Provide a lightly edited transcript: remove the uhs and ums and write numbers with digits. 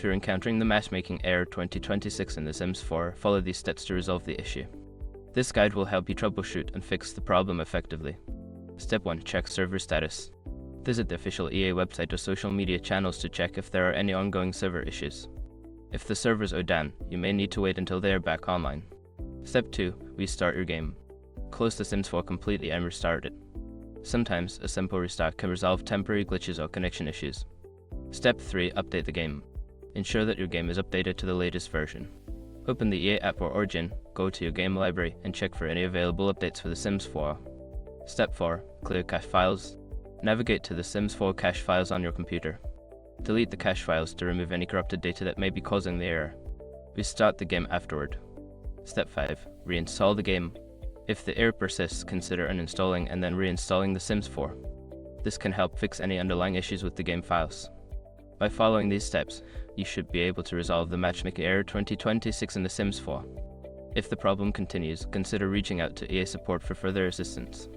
If you're encountering the Matchmaking error 2026 in The Sims 4, follow these steps to resolve the issue. This guide will help you troubleshoot and fix the problem effectively. Step 1. Check server status. Visit the official EA website or social media channels to check if there are any ongoing server issues. If the servers are down, you may need to wait until they are back online. Step 2. Restart your game. Close The Sims 4 completely and restart it. Sometimes, a simple restart can resolve temporary glitches or connection issues. Step 3. Update the game. Ensure that your game is updated to the latest version. Open the EA app or Origin, go to your game library, and check for any available updates for The Sims 4. Step 4. Clear cache files. Navigate to The Sims 4 cache files on your computer. Delete the cache files to remove any corrupted data that may be causing the error. Restart the game afterward. Step 5. Reinstall the game. If the error persists, consider uninstalling and then reinstalling The Sims 4. This can help fix any underlying issues with the game files. By following these steps, you should be able to resolve the Matchmaking error 2026 in The Sims 4. If the problem continues, consider reaching out to EA support for further assistance.